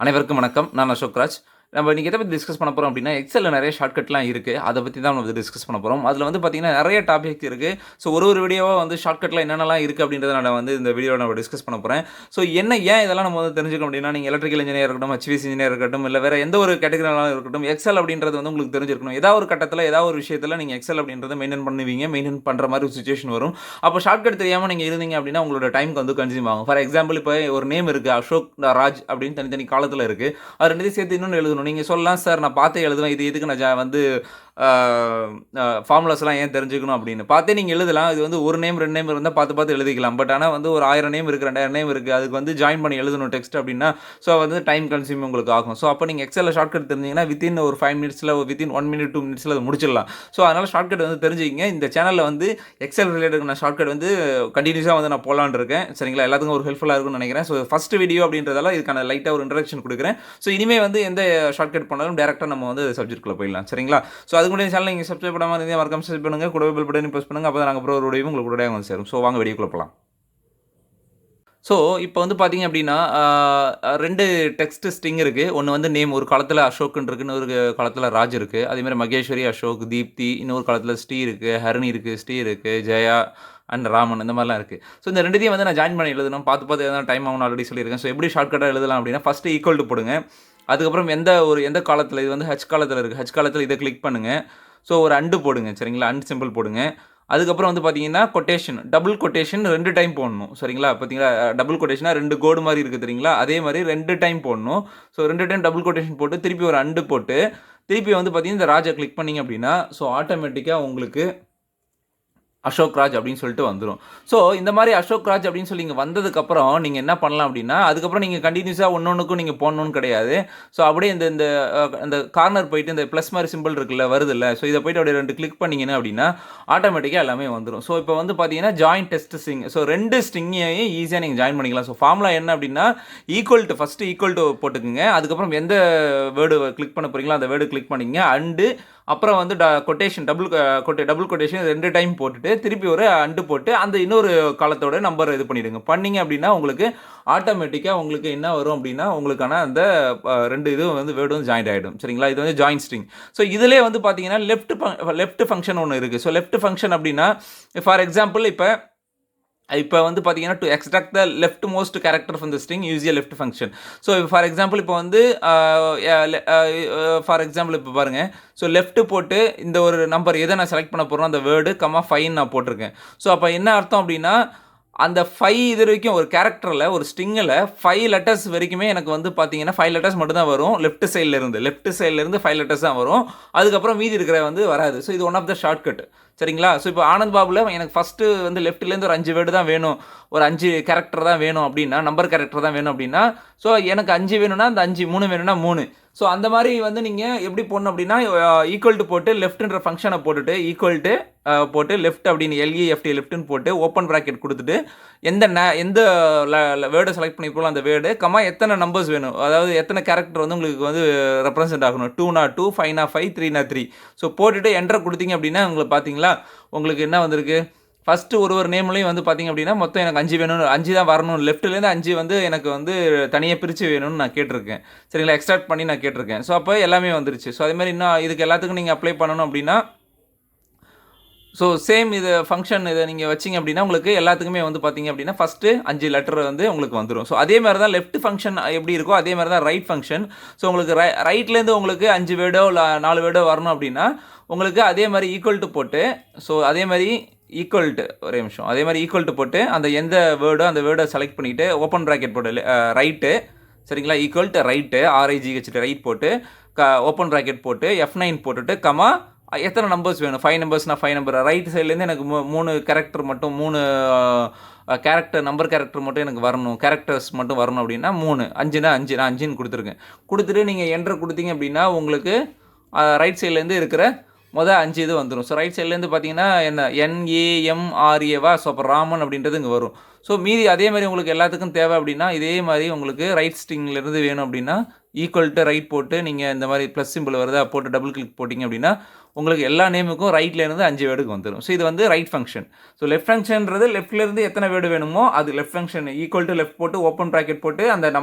அனைவருக்கும் வணக்கம். நான் அசோக்ராஜ். நம்ம இன்னைக்கு எத பத்தி டிஸ்கஸ் பண்ண போறோம் அப்டின்னா, எக்ஸெல்ல நெறைய ஷார்ட்கட்லாம் இருக்கு. அத பத்தி தான் நம்ம டிஸ்கஸ் பண்ண போறோம். அதுல வந்து பாத்தீங்கன்னா, நெறைய டாபிக் இருக்கு. ஸோ ஒரு வீடியோவா வந்து ஷார்ட்கட்ல என்னென்னலாம் இருக்கு அப்டின்றத நான் வந்து இந்த வீடியோல நம்ம டிஸ்கஸ் பண்ண போறேன். ஸோ ஏன் இதெல்லாம் நம்ம வந்து தெரிஞ்சுக்கணும் அப்டின்னா, நீங்க எலக்ட்ரிக்கல் இன்ஜினியர் இருக்கட்டும், HVAC இன்ஜினியர் இருக்கட்டும், இல்ல வேற எந்த ஒரு கேட்டகரினாலும் இருக்கட்டும், எக்ஸெல் அப்டின்றது வந்து உங்களுக்கு தெரிஞ்சிருக்கணும். ஏதாவது ஒரு கட்டத்துல, ஏதாவது ஒரு விஷயத்துல நீங்க எக்ஸெல் அப்டின்றத மெயின்டெயின் பண்ணுவீங்க. மெயின்டெயின் பண்ற மாரி ஒரு சிச்சுவேஷன் வரும். அப்ப ஷார்ட்கட் தெரியாம நீங்க இருந்தீங்க அப்டின்னா, உங்களோட டைம்க்கு வந்து கன்சியூம் ஆகும். ஃபார் எக்ஸாம்பிள் இப்ப ஒரு நேம் இருக்கு. அசோக், ராஜ் அப்டின்னு தனித்தனி காலத்துல இருக்கு. அது 2த்தையும் சேர்த்து இன்னொன்னு எழுதணும். நீங்க சொல்லலாம், சார் நான் பார்த்தே எழுதுவேன். இது எதுக்கு நான் வந்து ஃபார்முலாஸ்லாம் ஏன் தெரிஞ்சுக்கணும் அப்படின்னு. பார்த்தே நீங்க எழுதலாம். இது வந்து ஒரு நேம், 2 நேம் இருந்தா பார்த்து எழுதிக்கலாம். பட் ஆனா வந்து ஒரு 1000 நேம் இருக்கு, 2000 நேம் இருக்கு. அதுக்கு வந்து ஜாயின் பண்ணி எழுதணும் டெக்ஸ்ட் அப்படின்னா, ஸோ வந்து டைம் கன்சியூம் உங்களுக்கு ஆகும். ஸோ அப்போ நீங்க எக்ஸெல்ல ஷார்ட்கட் தெரிஞ்சீங்கன்னா, வித்தின் ஒரு 5 மினிட்ஸ்ல, வித்தின் 1 மினிட், 2 மினிட்ஸ்ல அதை முடிச்சிடலாம். ஸோ அதனால ஷார்ட்கட் வந்து தெரிஞ்சுக்கிங்க. இந்த சேனல்ல வந்து எக்ஸெல் ரிலேட்டடான ஷார்ட்கட் வந்து கண்டினியூஸா வந்து நான் போலான்னு இருக்கேன். சரிங்களா? எல்லாத்துக்கும் ஒரு ஹெல்ப்ஃபுல்லா இருக்கும்னு நினைக்கிறேன். ஸோ ஃபர்ஸ்ட் வீடியோ அப்படின்றதால இதுக்கான லைட்டா ஒரு இன்ட்ரோடக்ஷன் கொடுக்குறேன். ஸோ இனிமே வந்து எந்த ஷார்ட்கட் பண்ணாலும் டேரக்டா நம்ம வந்து சப்ஜெக்ட்குள்ள போயிடலாம். சரிங்களா? ஸோ அதுக்கு முன்னாடி சேனல் நீங்க சப்ஸ்கிரைப் பண்ணாம இருந்தீங்கன்னா மறக்காம சப்ஸ்கிரைப் பண்ணுங்க. கூடவே பெல் பட்டனையும் பிரஸ் பண்ணுங்க. அப்பதான் நாங்க அப்புறம் ஒரு வீடியோ உங்களுக்கு உடனே வந்து சேரும். ஸோ வாங்க வீடியோக்குள்ள போலாம். ஸோ இப்போ வந்து பார்த்தீங்க அப்படின்னா, 2 டெக்ஸ்ட் ஸ்ட்ரிங் இருக்கு. ஒண்ணு வந்து நேம் ஒரு காலத்துல அசோக்ன்னு இருக்கு. இன்னொரு காலத்துல ராஜ் இருக்கு. அதேமாரி மகேஸ்வரி, அசோக், தீப்தி, இன்னொரு காலத்துல ஸ்ரீ இருக்கு, ஹரிணி இருக்கு, ஸ்ரீ இருக்கு, ஜெயா அண்ட் ராமன் இந்த மாரிலாம் இருக்கு. ஸோ இந்த 2த்தையும் வந்து நான் ஜாயின் பண்ணி எழுதணும். பார்த்து எழுதுனா டைம் ஆகும்னு ஆல்ரெடி சொல்லியிருக்கேன். ஸோ எப்படி ஷார்ட்கட்டா எழுதலாம் அப்படின்னா, ஃபர்ஸ்ட் ஈக்குவல் டூ போடுங்க. அதுக்கப்புறம் எந்த காலத்துல இது வந்து காலத்துல இருக்கு. காலத்துல இத கிளிக் பண்ணுங்க. ஸோ ஒரு அண்ட் போடுங்க. சரிங்களா? அண்ட் சிம்பிள் போடுங்க. அதுக்கப்புறம் வந்து பார்த்தீங்கன்னா, டபுள் கொட்டேஷன் 2 டைம் போடணும். சரிங்களா? பார்த்தீங்களா? டபுள் கொட்டேஷனா 2 கோடு மாரி இருக்கு தெரியுங்களா? அதே மாரி 2 டைம் போடணும். ஸோ 2 டைம் டபுள் கொட்டேஷன் போட்டு, திருப்பி ஒரு அண்ட் போட்டு, திருப்பி வந்து பார்த்தீங்கன்னா, இந்த ராஜ கிளிக் பண்ணீங்க அப்படின்னா, ஸோ ஆட்டோமேட்டிக்கா உங்களுக்கு அசோக் ராஜ் அப்படின்னு சொல்லிட்டு வந்துரும். ஸோ இந்த மாரி அசோக் ராஜ் அப்படின்னு சொல்லி இங்க வந்ததுக்கப்புறம், நீங்க என்ன பண்ணலாம் அப்படின்னா, அதுக்கப்புறம் நீங்க கன்டினியூஸா ஒண்ணொண்ணுக்கும் நீங்க போடணும்னு கிடையாது. ஸோ அப்படியே இந்த இந்த அந்த கார்னர் போயிட்டு இந்த பிளஸ் மாரி சிம்பிள் இருக்குல்ல, வருதுல்ல. ஸோ இத போயிட்டு அப்படியே 2 கிளிக் பண்ணீங்கன்னா அப்படின்னா, ஆட்டோமேட்டிக்கா எல்லாமே வந்துரும். ஸோ இப்போ வந்து பார்த்தீங்கன்னா, ஜாயின் டெஸ்ட் ஸ்ட்ரிங். ஸோ 2 ஸ்ட்ரிங்கையும் ஈஸியா நீங்க ஜாயின் பண்ணிக்கலாம். ஸோ ஃபார்முலா என்ன அப்படின்னா, ஃபர்ஸ்ட் ஈக்குவல் டூ போட்டுக்குங்க. அதுக்கப்புறம் எந்த வேர்டு கிளிக் பண்ண போறீங்களோ, அந்த வேர்டு கிளிக் பண்ணிக்கங்க. அண்டு அப்புறம் வந்து கொட்டேஷன் டபுள் கொட்டேஷன் 2 டைம் போட்டுட்டு, திருப்பி ஒரு அண்டு போட்டு, அந்த இன்னொரு காலத்தோட நம்பர் இது பண்ணிடுங்க. பண்ணீங்க அப்படின்னா, உங்களுக்கு ஆட்டோமேட்டிக்கா உங்களுக்கு என்ன வரும் அப்படின்னா, உங்களுக்கான அந்த 2 இதுவும் வந்து வேர்டும் ஜாயிண்ட் ஆயிடும். சரிங்களா? இது வந்து ஜாயின் ஸ்ட்ரிங். ஸோ இதிலயே வந்து பார்த்தீங்கன்னா, லெஃப்ட் ஃபங்ஷன் ஒண்ணு இருக்கு. ஸோ லெஃப்ட் ஃபங்ஷன் அப்படின்னா, ஃபார் எக்ஸாம்பிள் இப்ப வந்து பார்த்தீங்கன்னா, to extract the left most character from the string use a left function. So for example இப்போ வந்து ஃபார் எக்ஸாம்பிள் இப்போ பாருங்க. ஸோ லெஃப்ட் போட்டு இந்த ஒரு நம்பர் எதை நான் செலக்ட் பண்ண போறேனோ அந்த வேர்டு, 5 நான் போட்டிருக்கேன். ஸோ அப்போ என்ன அர்த்தம் அப்படின்னா, அந்த 5 இது வரைக்கும் ஒரு கேரக்டர்ல ஒரு ஸ்ட்ரிங்கில 5 லெட்டர்ஸ் வரைக்குமே எனக்கு வந்து பார்த்தீங்கன்னா, 5 லெட்டர்ஸ் மட்டும் தான் வரும். லெஃப்ட் சைட்ல இருந்து 5 லெட்டர்ஸ் தான் வரும். அதுக்கப்புறம் மீதி இருக்கிற வந்து வராது. ஸோ இது ஒன் ஆஃப் த ஷார்ட்கட். சரிங்களா? ஸோ இப்போ ஆனந்த் பாபுல எனக்கு ஃபர்ஸ்ட் வந்து லெஃப்ட்லேருந்து ஒரு 5 வேர்டு தான் வேணும். ஒரு 5 கேரக்டர் தான் வேணும் அப்படின்னா, நம்பர் கேரக்டர் தான் வேணும் அப்படின்னா, ஸோ எனக்கு 5 வேணும்னா அந்த 5, 3 வேணும்னா 3. ஸோ அந்த மாதிரி வந்து நீங்க எப்படி போடணும் அப்படின்னா, ஈக்குவல் டு போட்டு லெஃப்ட்ன்ற ஃபங்க்ஷனை போட்டுட்டு, ஈக்குவல் டு போட்டு லெஃப்ட் அப்படின்னு LEFT லெஃப்ட்னு போட்டு ஓப்பன் பிராக்கெட் கொடுத்துட்டு, எந்த வேர்டை செலக்ட் பண்ணிருக்கோம் அந்த வேர்டு, எத்தனை நம்பர்ஸ் வேணும், அதாவது எத்தனை கேரக்டர் வந்து உங்களுக்கு வந்து ரெப்ரசென்ட் ஆகணும், 2 2, 5 5, 3 3. ஸோ போட்டுட்டு என்டர் கொடுத்தீங்க அப்படின்னா, உங்களுக்கு பார்த்தீங்களா உங்களுக்கு என்ன வந்திருக்கு, ஃபர்ஸ்ட் ஒரு நேம்லையும் வந்து பார்த்தீங்க அப்படின்னா, மொத்தம் எனக்கு 5 வேணும், 5 தான் வரணும். லெஃப்ட்லேருந்து 5 வந்து எனக்கு வந்து தனியாக பிரித்து வேணும்னு நான் கேட்டிருக்கேன். சரிங்களா? எக்ஸ்ட்ராக்ட் பண்ணி நான் கேட்டிருக்கேன். ஸோ அப்போ எல்லாமே வந்துருச்சு. ஸோ அதேமாதிரி இன்னும் இதுக்கு எல்லாத்துக்கும் நீங்கள் அப்ளை பண்ணணும் அப்படின்னா, ஸோ சேம் இது ஃபங்க்ஷன் இதை நீங்கள் வச்சிங்க அப்படின்னா, உங்களுக்கு எல்லாத்துக்குமே வந்து பார்த்தீங்க அப்படின்னா, ஃபஸ்ட்டு 5 லெட்டர் வந்து உங்களுக்கு வந்துடும். ஸோ அதே மாதிரி தான் லெஃப்ட் ஃபங்க்ஷன் எப்படி இருக்கோ, அதே மாதிரி தான் ரைட் ஃபங்க்ஷன். ஸோ உங்களுக்கு ரைட்லேருந்து உங்களுக்கு 5 வேர்டோ இல்லை 4 வேர்டோ வரணும் அப்படின்னா, உங்களுக்கு அதே மாதிரி ஈக்குவல் டு போட்டு, ஸோ அதே மாதிரி ஒரே நிமிஷம், அதே மாதிரி ஈக்குவல் டு போட்டு, அந்த எந்த வேர்டோ அந்த வேர்டை செலக்ட் பண்ணிவிட்டு ஓப்பன் ப்ராக்கெட் போட்டு ரைட்டு, சரிங்களா? Equal to right, RIGH right போட்டு ஓப்பன் ப்ராக்கெட் போட்டு F9 போட்டுட்டு எத்தனை நம்பர்ஸ் வேணும், 5 நம்பர்ஸ்னா 5 நம்பர். ரைட் சைட்லேருந்து எனக்கு 3 கேரக்டர் மட்டும், 3 நம்பர் கேரக்டர் மட்டும் எனக்கு வரணும், கேரக்டர்ஸ் மட்டும் வரணும் அப்படின்னா 3, 5னா 5, நான் 5ன்னு கொடுத்துருக்கேன். கொடுத்துட்டு நீங்கள் என்டர் கொடுத்தீங்க அப்படின்னா, உங்களுக்கு ரைட் சைட்லேருந்து இருக்கிற மொதல் 5 இது வந்துடும். ஸோ ரைட் சைட்லேருந்து பார்த்தீங்கன்னா என்ன NAMRAவா, ஸோ அப்போ ராமன் அப்படின்றது இங்கே வரும். ஸோ மீதி அதே மாதிரி உங்களுக்கு எல்லாத்துக்கும் தேவை அப்படின்னா இதே மாதிரி உங்களுக்கு ரைட் ஸ்ட்ரிங்லேருந்து வேணும் அப்படின்னா ஈக்குவல் டு ரைட் போட்டு நீங்கள் இந்த மாதிரி ப்ளஸ் சிம்பிள் வருதா போட்டு டபுள் கிளிக் போட்டிங்க அப்படின்னா உங்களுக்கு எல்லா நேமுக்கும் ரைட்லேருந்து 5 வேர்டுக்கு வந்துடும். ஸோ இது வந்து ரைட் ஃபங்க்ஷன். ஸோ லெஃப்ட் ஃபங்க்ஷன்றது லெஃப்ட்லேருந்து எத்தனை வேர்டு வேணுமோ அது left function equal to left போட்டு ஓப்பன் ப்ராக்கெட் போட்டு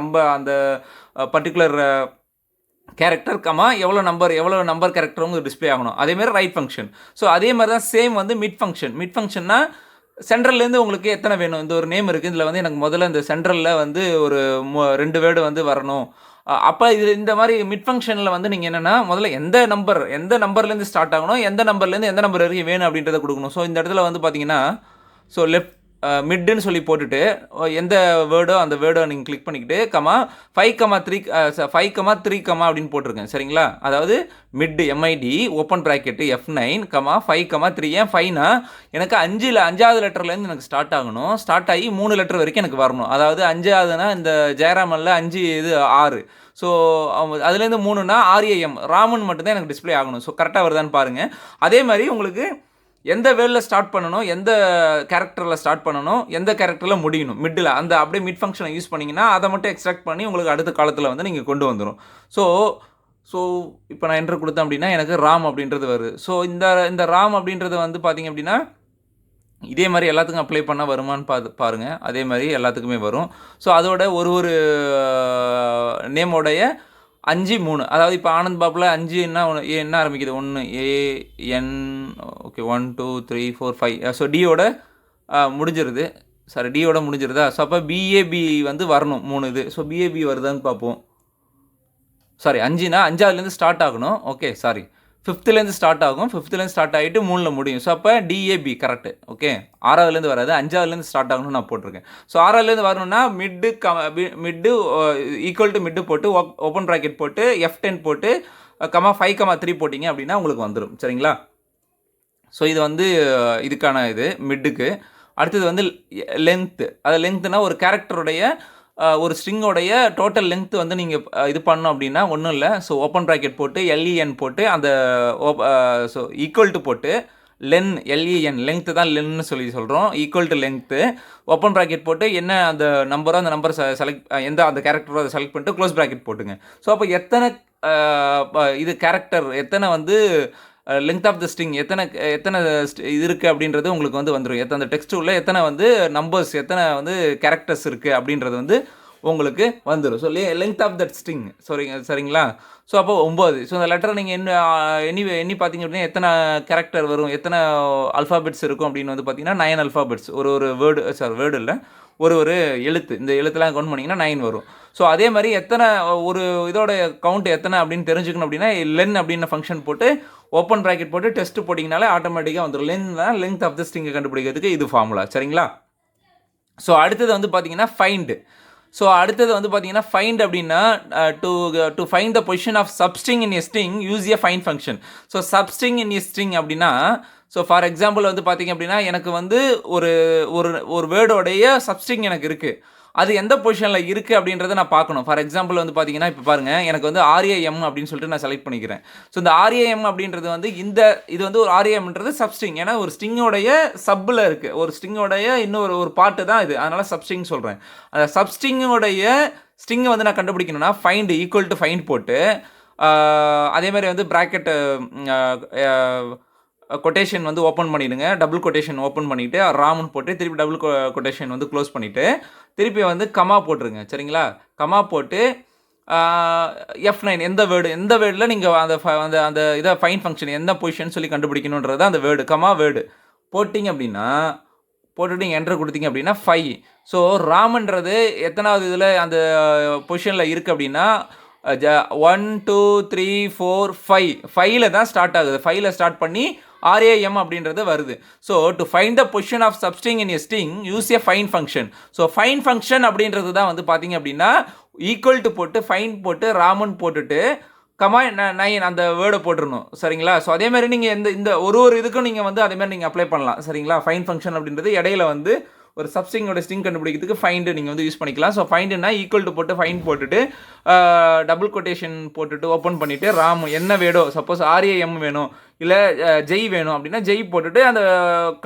அந்த பர்டிகுலர் கேரக்டர் எவ்வளோ நம்பர் கேரக்டர் உங்களுக்கு டிஸ்பிளே ஆகணும். அதேமாதிரி ரைட் ஃபங்க்ஷன். ஸோ அதே மாதிரி தான் சேம் வந்து மிட் ஃபங்க்ஷன்னா சென்ட்ரல்லேருந்து உங்களுக்கு எத்தனை வேணும். இந்த ஒரு நேம் இருக்குது, இதில் வந்து எனக்கு முதல்ல இந்த சென்ட்ரலில் வந்து ஒரு 2 வேர்டு வந்து வரணும். அப்போ இது இந்த மாதிரி மிட் ஃபங்க்ஷனில் வந்து நீங்கள் என்னென்னா முதல்ல எந்த நம்பர்லேருந்து ஸ்டார்ட் ஆகணும், எந்த நம்பர்லேருந்து எந்த நம்பர் வரைக்கும் வேணும் அப்படின்றத கொடுக்கணும். ஸோ இந்த இடத்துல வந்து பார்த்தீங்கன்னா ஸோ லெஃப்ட் மிட்டுன்னு சொல்லி போட்டுட்டு எந்த வேர்டோ அந்த வேர்டோ நீங்கள் கிளிக் பண்ணிக்கிட்டு 5,3 அப்படின்னு போட்டிருக்கேன். சரிங்களா? அதாவது mid MID open bracket F9 5,3. ஏன் 5னா எனக்கு 5வது லெட்டர்லேருந்து எனக்கு ஸ்டார்ட் ஆகணும். ஸ்டார்ட் ஆகி 3 லெட்டர் வரைக்கும் எனக்கு வரணும். அதாவது 5வதுனா இந்த ஜெயராமனில் 5 இது 6. ஸோ அதுலேருந்து 3னா RAM ராமன் மட்டும்தான் எனக்கு டிஸ்பிளே ஆகணும். ஸோ கரெக்டாக வருதான்னு பாருங்கள். அதே மாதிரி உங்களுக்கு எந்த வேர்டில் ஸ்டார்ட் பண்ணணும், எந்த கேரக்டரில் ஸ்டார்ட் பண்ணணும், எந்த கேரக்டரில் முடியணும் மிட்டில் அந்த அப்படியே மிட் ஃபங்க்ஷனை யூஸ் பண்ணிங்கன்னா அதை மட்டும் எக்ஸ்ட்ராக்ட் பண்ணி உங்களுக்கு அடுத்த காலத்தில் வந்து நீங்கள் கொண்டு வந்துடும். ஸோ இப்போ நான் என்ட்ரு கொடுத்தேன் அப்படின்னா எனக்கு ராம் அப்படின்றது வருது. ஸோ இந்த ராம் அப்படின்றது வந்து பார்த்திங்க அப்படின்னா இதே மாதிரி எல்லாத்துக்கும் அப்ளை பண்ணால் வருமானு பாருங்கள். அதே மாதிரி எல்லாத்துக்குமே வரும். ஸோ அதோட ஒரு நேமோடைய 5 3 அதாவது இப்போ ஆனந்த் பாப்பில் 5 என்ன ஆரம்பிக்குது 1 AN ஓகே 1 2 3 4 5. ஸோ டியோட முடிஞ்சிருது. டியோட முடிஞ்சிருதா? ஸோ அப்போ BAB வந்து வரணும் 3 இது. ஸோ BAB வருதான்னு பார்ப்போம். 5னா 5வதுலேருந்து ஸ்டார்ட் ஆகணும். ஓகே 5லேருந்து ஸ்டார்ட் ஆகும். 5லேருந்து ஸ்டார்ட் ஆகிட்டு 3ல் முடியும். ஸோ அப்போ DAB கரெக்டு. ஓகே 6வதுலேருந்து வராது, 5வதுலேருந்து ஸ்டார்ட் ஆகணும்னு நான் போட்டிருக்கேன். ஸோ 6வதுலேருந்து வரணும்னா மிட்டு ஈக்குவல் டு மிட்டு போட்டு ஓப்பன் ப்ராக்கெட் போட்டு F10 போட்டு 5,3 போட்டிங்க அப்படின்னா உங்களுக்கு வந்துடும். சரிங்களா? ஸோ இது வந்து இதுக்கான இது மிட்டுக்கு. அடுத்தது வந்து லென்த்துனா ஒரு கேரக்டருடைய ஒரு ஸ்ட்ரிங்கோடைய டோட்டல் லென்த் வந்து நீங்கள் இது பண்ணோம் அப்படின்னா ஒன்றும் இல்லை. ஸோ ஓப்பன் ப்ராக்கெட் போட்டு LEN போட்டு அந்த ஸோ ஈக்குவல் டு போட்டு LEN லென்த்து தான் லென்னு சொல்கிறோம். Equal to length open bracket போட்டு என்ன அந்த நம்பரோ அந்த நம்பரை எந்த அந்த கேரக்டரோ அதை செலக்ட் பண்ணிட்டு க்ளோஸ் ப்ராக்கெட் போட்டுங்க. ஸோ அப்போ எத்தனை இது கேரக்டர் எத்தனை வந்து லென்த் ஆஃப் த ஸ்ட்ரிங் எத்தனை இது இருக்குது அப்படின்றது உங்களுக்கு வந்து வந்துடும். அந்த டெக்ஸ்ட் உள்ள எத்தனை வந்து நம்பர்ஸ் எத்தனை வந்து கேரக்டர்ஸ் இருக்குது அப்படின்றது வந்து உங்களுக்கு வந்துடும். So length of that string சரிங்களா? ஸோ அப்போ 9. ஸோ அந்த லெட்டரை நீங்கள் எண்ணி பார்த்தீங்க அப்படின்னா எத்தனை கேரக்டர் வரும், எத்தனை அல்ஃபாபெட்ஸ் இருக்கும் அப்படின்னு வந்து பார்த்தீங்கன்னா 9 அல்ஃபாபெட்ஸ். ஒரு வேர்டு இல்லை, ஒரு எழுத்து. இந்த எழுத்துலாம் கவுண்ட் பண்ணிங்கன்னா 9 வரும். ஸோ அதே மாதிரி எத்தனை ஒரு இதோட கவுண்ட் எத்தனை அப்படின்னு தெரிஞ்சுக்கணும் அப்படின்னா லென் அப்படின்னு ஃபங்க்ஷன் போட்டு ஓப்பன் ப்ராக்கெட் போட்டு டெஸ்ட் போட்டிங்கனாலே ஆட்டோமேட்டிக்காக வந்துடும். லென்த் ஆஃப் த ஸ்ட்ரிங்கை கண்டுபிடிக்கிறதுக்கு இது ஃபார்முலா. சரிங்களா? ஸோ அடுத்தது வந்து பார்த்தீங்கன்னா ஃபைண்ட். ஸோ அடுத்தது வந்து பார்த்தீங்கன்னா ஃபைண்ட் அப்படின்னா to find the position of substring in a string use a find function. So substring in a string அப்படின்னா ஸோ ஃபார் எக்ஸாம்பிள் வந்து பார்த்தீங்க அப்படின்னா எனக்கு வந்து ஒரு வேர்டோடைய சப்ஸ்ட்ரிங் எனக்கு இருக்குது, அது எந்த பொசிஷனில் இருக்குது அப்படின்றத நான் பார்க்கணும். ஃபார் எக்ஸாம்பிள் வந்து பார்த்தீங்கன்னா இப்போ பாருங்கள் எனக்கு வந்து RAM அப்படின்னு சொல்லிட்டு நான் செலக்ட் பண்ணிக்கிறேன். ஸோ இந்த RAM அப்படின்றது வந்து இது வந்து ஒரு RAMன்றது சப்ஸ்ட்ரிங். ஏன்னா ஒரு ஸ்ட்ரிங்கோடைய சப்பில் இருக்குது, ஒரு ஸ்ட்ரிங்கோடைய ஒரு பாட்டு தான் இது, அதனால் சப்ஸ்ட்ரிங் சொல்கிறேன். அந்த சப்ஸ்ட்ரிங்கோடைய ஸ்ட்ரிங்கை வந்து நான் கண்டுபிடிக்கணும்னா ஃபைண்ட் ஈக்குவல் டு ஃபைண்ட் போட்டு அதே மாதிரி வந்து ப்ராக்கெட்டு கொட்டேஷன் வந்து ஓப்பன் பண்ணிவிடுங்க. டபுள் கொட்டேஷன் ஓப்பன் பண்ணிவிட்டு ராம்னு போட்டு திருப்பி டபுள் கொட்டேஷன் வந்து க்ளோஸ் பண்ணிவிட்டு திருப்பி வந்து கமா போட்டுருங்க. சரிங்களா? கமா போட்டு F9 எந்த வேர்டில் நீங்கள் அந்த இதை ஃபைன் ஃபங்க்ஷன் எந்த பொசிஷன் சொல்லி கண்டுபிடிக்கணுன்றது அந்த வேர்டு போட்டிங்க அப்படின்னா போட்டுட்டு நீங்கள் என்ட்ரு கொடுத்தீங்க அப்படின்னா 5. ஸோ ராமன்றது எத்தனாவது இதில் அந்த பொசிஷனில் இருக்குது அப்படின்னா 1 2 3 4 5 தான் ஸ்டார்ட் ஆகுது. 5ல் ஸ்டார்ட் பண்ணி RAM அப்படின்றது வருது. So to find the position of substring in a string use a find function. So find function அப்படின்றது தான் வந்து பார்த்தீங்க அப்படின்னா ஈக்குவல் டு போட்டு ஃபைண்ட் போட்டு ராமன் போட்டுட்டு 9 அந்த வேர்டை போட்டுருணும். சரிங்களா? ஸோ அதே மாதிரி நீங்கள் இந்த ஒரு இதுக்கும் நீங்கள் வந்து அதே மாதிரி நீங்கள் அப்ளை பண்ணலாம். சரிங்களா? ஃபைண்ட் ஃபங்க்ஷன் அப்படின்றது இடையில வந்து ஒரு சப்ஸ்ட்ரிங்கோட ஸ்ட்ரிங் கண்டுபிடிக்கிறதுக்கு ஃபைண்ட் நீங்கள் வந்து யூஸ் பண்ணிக்கலாம். ஸோ ஃபைண்டுனா ஈக்குவல் டு போட்டு ஃபைண்ட் போட்டுட்டு டபுள் கொட்டேஷன் போட்டுட்டு ஓப்பன் பண்ணிவிட்டு ராம் என்ன வேணும், சப்போஸ் ஆர்ஏஎம் வேணும் இல்லை ஜெய் வேணும் அப்படின்னா ஜெய் போட்டுட்டு அந்த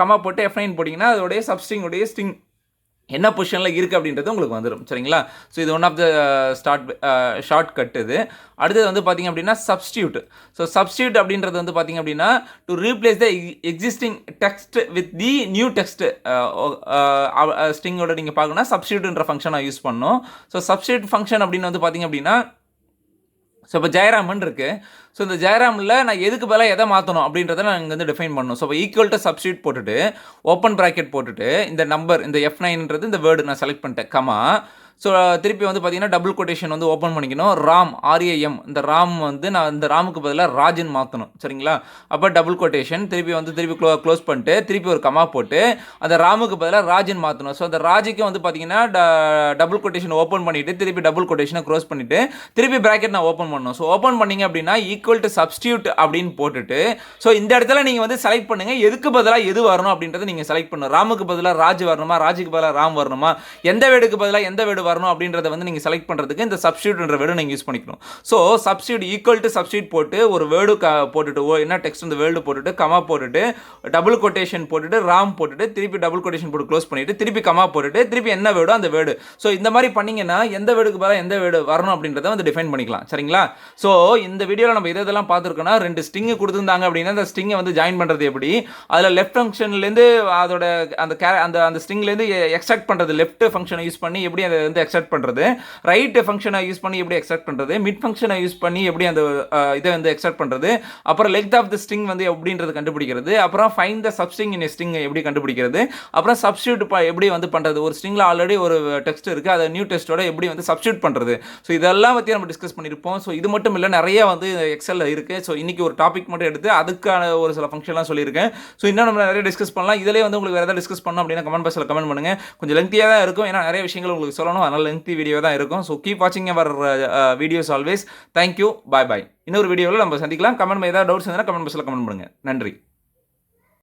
கமா போட்டு F9 போட்டிங்கன்னா அதோடைய சப்ஸ்ட்ரிங்கோடைய ஸ்ட்ரிங் என்ன பொசிஷனில் இருக்குது அப்படின்றது உங்களுக்கு வந்துடும். சரிங்களா? ஸோ இது one of the shortcut இது. அடுத்தது வந்து பார்த்திங்க அப்படின்னா சப்ஸ்டியூட். ஸோ சப்ஸ்டியூட் அப்படின்றது வந்து பார்த்திங்க அப்படின்னா to replace the existing text with the new text ஸ்ட்ரிங்கோட நீங்கள் பார்க்கணும்னா சப்ஸ்டியூட்ன்ற ஃபங்க்ஷனை யூஸ் பண்ணணும். ஸோ சப்ஸ்டியூட் ஃபங்க்ஷன் அப்படின்னு வந்து பார்த்திங்க அப்படின்னா ஸோ இப்போ ஜெயராமன் இருக்குது. ஸோ இந்த ஜெயராமில் நான் எதுக்கு பதிலாக எதை மாற்றணும் அப்படின்றத நான் இங்கே வந்து டிஃபைன் பண்ணணும். ஸோ இப்போ ஈக்குவல் டு சப்ஸ்டியூட் போட்டுட்டு ஓப்பன் ப்ராக்கெட் போட்டுட்டு இந்த நம்பர் இந்த F9ன்றது இந்த வேர்டு நான் செலக்ட் பண்ணிட்டேன் கமா. ஸோ திருப்பி வந்து பார்த்தீங்கன்னா டபுள் கொட்டேஷன் வந்து ஓப்பன் பண்ணிக்கணும். ராம் ஆர்ஏஎம் இந்த ராம் வந்து நான் இந்த ராமுக்கு பதிலாக ராஜன் மாற்றணும். சரிங்களா? அப்போ டபுள் கொட்டேஷன் திருப்பி க்ளோஸ் பண்ணிட்டு திருப்பி ஒரு கமா போட்டு அந்த ராமுக்கு பதிலாக ராஜன் மாற்றணும். ஸோ அந்த ராஜுக்கு வந்து பார்த்தீங்கன்னா டபுள் கொட்டேஷன் ஓப்பன் பண்ணிவிட்டு திருப்பி டபுள் கொட்டேஷனை க்ளோஸ் பண்ணிவிட்டு திருப்பி ப்ராக்கெட் நான் ஓப்பன் பண்ணணும். ஸோ ஓப்பன் பண்ணிங்க அப்படின்னா ஈக்குவல் டு சப்ஸ்டியூட் அப்படின்னு போட்டுட்டு ஸோ இந்த இடத்துல நீங்கள் வந்து செலக்ட் பண்ணுங்கள் எதுக்கு பதிலாக எது வரணும் அப்படின்றத நீங்கள் செலக்ட் பண்ணணும். ராமுக்கு பதிலாக ராஜ் வரணுமா, ராஜுக்கு பதிலாக ராம் வரணுமா, எந்த வேர்டுக்கு பதிலாக எந்த வேர்டு வரணும் அப்படின்றத வந்து நீங்கள் செலக்ட் பண்ணுறதுக்கு இந்த சப்ஸ்டியூட்ன்ற வேர்டு நீங்கள் யூஸ் பண்ணிக்கணும். So substitute equal to substitute போட்டு ஒரு வேர்டு போட்டுட்டு என்ன டெக்ஸ்ட் இந்த வேர்டு போட்டுட்டு கமா போட்டுட்டு டபுள் கொட்டேஷன் போட்டுட்டு ராம் போட்டுட்டு திருப்பி டபுள் கொட்டேஷன் போட்டு க்ளோஸ் பண்ணிட்டு திருப்பி கமா போட்டுட்டு திருப்பி என்ன வேர்டோ அந்த வேர்டு. ஸோ இந்த மாதிரி பண்ணீங்கன்னா எந்த வேர்டுக்கு பதிலாக எந்த வேர்டு வரணும் அப்படின்றத வந்து டிஃபைன் பண்ணிக்கலாம். சரிங்களா? ஸோ இந்த வீடியோவில் நம்ம இதெல்லாம் பார்த்துருக்கோம்னா 2 ஸ்ட்ரிங் கொடுத்துருந்தாங்க அப்படின்னா அந்த ஸ்ட்ரிங்கை வந்து ஜாயின் பண்ணுறது எப்படி, அதில் லெஃப்ட் ஃபங்க்ஷன்லேருந்து அதோட அந்த ஸ்ட்ரிங்லேருந்து எக்ஸ்ட்ராக்ட் பண்ணுறது லெஃப்ட் ஃபங்க்ஷனை யூஸ் பண்ணி எப்படி அதை வந்து எக்ஸ்ட்ராக்ட் பண்ணுறது, ரைட் ஃபங்க்ஷனை யூஸ் பண்ணி எப்படி எக்ஸ்ட்ராக்ட் பண்ணுறது, மிட் ஃபங்க்ஷனை யூஸ் பண்ணி எப்படி அந்த இதை வந்து எக்ஸ்ட்ராக்ட் பண்ணுறது, அப்புறம் லெங்த் ஆஃப் த ஸ்ட்ரிங் வந்து எப்படின்றது கண்டுபிடிக்கிறது, அப்புறம் find the substring in string எப்படி கண்டுபிடிக்கிறது, அப்புறம் சப்ஸ்டியூட் எப்படி வந்து பண்ணுறது, ஒரு ஸ்ட்ரிங்கில் ஆல்ரெடி ஒரு டெக்ஸ்ட் இருக்குது அதை நியூ டெக்ஸ்ட்டோட எப்படி வந்து சப்ஸ்டியூட் பண்ணுறது. ஸோ இதெல்லாம் பற்றி நம்ம டிஸ்கஸ் பண்ணியிருப்போம். ஸோ இது மட்டும் இல்லை நிறைய வந்து எக்ஸலில் இருக்குது. ஸோ இன்றைக்கி ஒரு டாபிக் மட்டும் எடுத்து அதுக்கான ஒரு சில ஃபங்க்ஷன்லாம் சொல்லியிருக்கேன். ஸோ இன்னும் நம்ம நிறைய டிஸ்கஸ் பண்ணலாம். இதிலே வந்து உங்களுக்கு வேறு ஏதாவது டிஸ்கஸ் பண்ணணும் அப்படின்னா கமெண்ட் பாக்ஸில் கமெண்ட் பண்ணுங்கள். கொஞ்சம் லெங்க்தியாக தான் இருக்கும் ஏன்னா நிறைய விஷயங்கள் உங்களுக்கு சொல்லணும், அதனால் லெங்க்தி வீடியோ தான் இருக்கும். ஸோ கீப் வாட்சிங் அவர் வீடியோஸ் ஆல்வேஸ். தேங்க்யூ, பாய் பாய். இன்னொரு வீடியோவில் நம்ம சந்திக்கலாம். கமெண்ட் ஏதாவது டவுட்ஸ் இருந்தால் கமெண்ட் பாக்ஸில் கமெண்ட் பண்ணுங்கள். நன்றி.